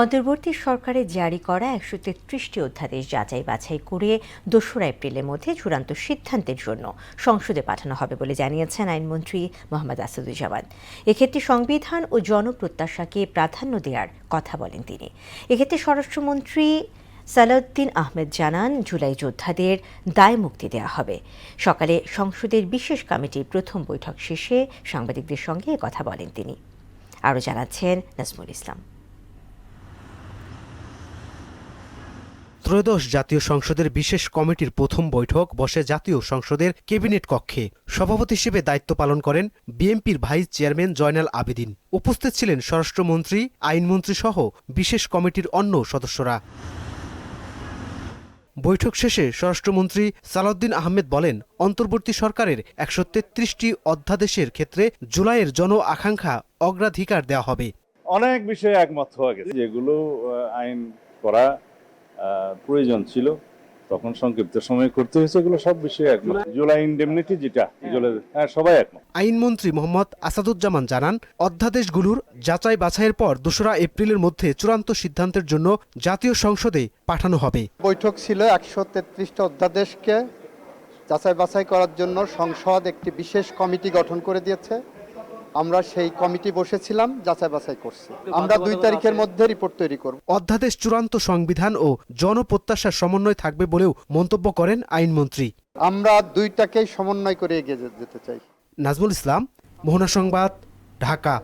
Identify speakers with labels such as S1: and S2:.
S1: অন্তর্বর্তী সরকারের জারি করা ১৩৩টি অধ্যাদেশ যাচাই বাছাই করে ২রা এপ্রিলের মধ্যে চূড়ান্ত সিদ্ধান্তের জন্য সংসদে পাঠানো হবে বলে জানিয়েছেন আইনমন্ত্রী মোহাম্মদ আসাদুজ্জামান। এক্ষেত্রে সংবিধান ও জনপ্রত্যাশাকে প্রাধান্য দেওয়ার কথা বলেন তিনি। এক্ষেত্রে স্বরাষ্ট্রমন্ত্রী সালাউদ্দিন আহমেদ জানান, জুলাই যোদ্ধাদের দায় মুক্তি দেওয়া হবে। সকালে সংসদের বিশেষ কমিটির প্রথম বৈঠক শেষে সাংবাদিকদের সঙ্গে কথা বলেন তিনি। আরও জানাচ্ছেন নাজমুল ইসলাম।
S2: ত্রয়োদশ জাতীয় সংসদের বিশেষ কমিটির প্রথম বৈঠক বসে জাতীয় সংসদের ক্যাবিনেট কক্ষে। সভাপতি হিসেবে দায়িত্ব পালন করেন বিএনপির ভাইস চেয়ারম্যান জয়নাল আবেদিন। উপস্থিত ছিলেন স্বরাষ্ট্রমন্ত্রী, আইনমন্ত্রী সহ বিশেষ কমিটির অন্য সদস্যরা। বৈঠক শেষে স্বরাষ্ট্রমন্ত্রী সালাউদ্দিন আহমেদ বলেন, অন্তর্বর্তী সরকারের ১৩৩টি অধ্যাদেশের ক্ষেত্রে জুলাইয়ের জন আকাঙ্ক্ষা অগ্রাধিকার দেওয়া হবে।
S3: অনেক বিষয়ে একমত হওয়া গেছে, যেগুলো আইন করা প্রয়োজন ছিল, তখন সংক্ষিপ্ত সময় করতে হয়েছে, এগুলো সব বিষয়ে একমত। জুলাই ইনডেমনিটি যেটা সবাই একমত।
S2: আইনমন্ত্রী মোহাম্মদ আসাদুজ্জামান জানান, অধ্যাদেশগুলোর যাচাই বাছাইয়ের পর ২রা এপ্রিলের মধ্যে চূড়ান্ত সিদ্ধান্তের জন্য জাতীয় সংসদে পাঠানো হবে।
S4: বৈঠক ছিল ১৩৩টা অধ্যাদেশকে যাচাই বাছাই করার জন্য সংসদ একটি বিশেষ কমিটি গঠন করে দিয়েছে। আমরা সেই কমিটি বসেছিলাম, যাচাই বাছাই করছি। আমরা ২ তারিখের মধ্যে রিপোর্ট তৈরি করব।
S2: অধ্যাদেশ চূড়ান্ত সংবিধান ও জনপ্রত্যাশার সমন্বয় থাকবে বলেও মন্তব্য করেন আইনমন্ত্রী।
S4: আমরা দুইটাকেই সমন্বয় করে এগিয়ে যেতে চাই।
S2: নাজমুল ইসলাম, মোহনা সংবাদ, ঢাকা।